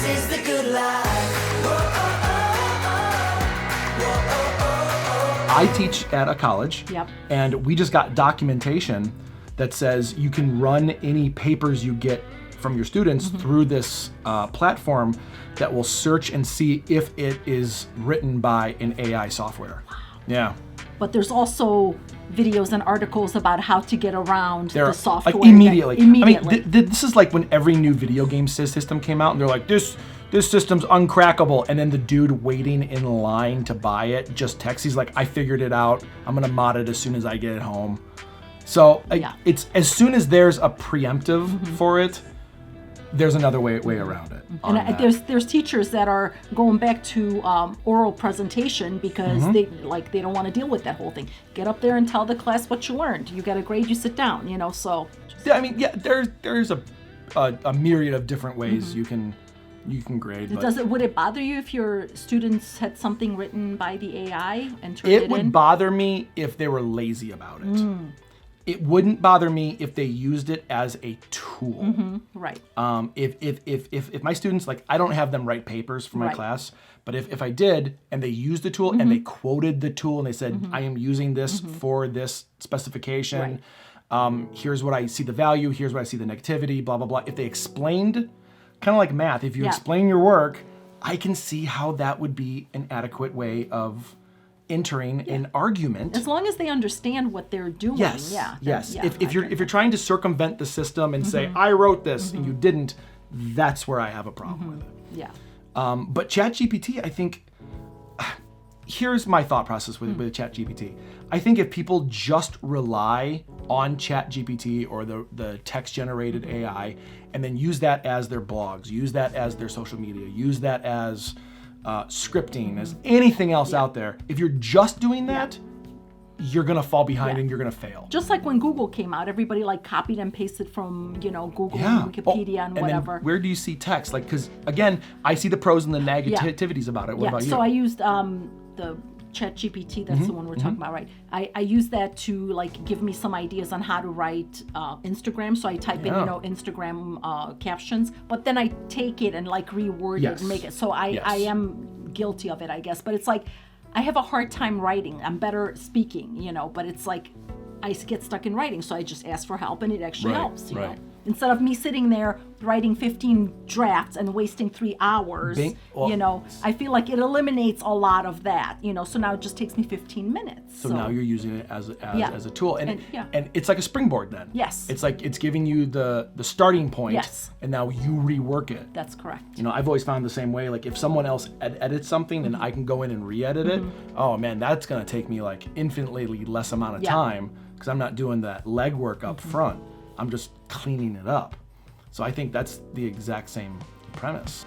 is the good life. I teach at a college, Yep. and we just got documentation that says you can run any papers you get from your students through this platform that will search and see if it is written by an AI software. Wow. Yeah. But there's also videos and articles about how to get around the software. Like immediately. Immediately. I mean, this is like when every new video game system came out, and they're like, this system's uncrackable, and then the dude waiting in line to buy it just texts. He's like, I figured it out. I'm gonna mod it as soon as I get it home. So it's as soon as there's a preemptive for it, there's another way around it. And there's teachers that are going back to oral presentation because they don't want to deal with that whole thing. Get up there and tell the class what you learned. You got a grade, you sit down. So. Yeah, I mean, there's a myriad of different ways you can grade. Would it bother you if your students had something written by the AI and turned it in? It would bother me if they were lazy about it. It wouldn't bother me if they used it as a tool. Right. If my students, like, I don't have them write papers for my class, but if I did and they used the tool and they quoted the tool and they said, I am using this for this specification, here's what I see the value, here's what I see the negativity, blah, blah, blah. If they explained, kind of like math, if you explain your work, I can see how that would be an adequate way of entering an argument. As long as they understand what they're doing. Yes. Yes. If you're trying to circumvent the system and say, I wrote this and you didn't, that's where I have a problem with it. Yeah. But ChatGPT, I think, here's my thought process with ChatGPT. I think if people just rely on ChatGPT or the text-generated AI and then use that as their blogs, use that as their social media, use that as scripting, as anything else out there, if you're just doing that, you're gonna fall behind and you're gonna fail. Just like when Google came out, everybody copied and pasted from Google and Wikipedia and whatever. Then where do you see text? Because again, I see the pros and the negativities about it. What about you? So I used the ChatGPT. That's the one we're talking about, right? I use that to give me some ideas on how to write Instagram. So I type in Instagram captions, but then I take it and reword it and make it. So I am guilty of it, I guess. But it's I have a hard time writing. I'm better speaking, but it's I get stuck in writing. So I just ask for help, and it actually helps. You know? Instead of me sitting there writing 15 drafts and wasting 3 hours, I feel like it eliminates a lot of that, so now it just takes me 15 minutes. So now you're using it as a tool, and it's like a springboard then. Yes. It's it's giving you the starting point, and now you rework it. That's correct. I've always found the same way, if someone else edits something and I can go in and re-edit it, oh man, that's gonna take me infinitely less amount of time because I'm not doing that legwork up front. I'm just cleaning it up. So I think that's the exact same premise.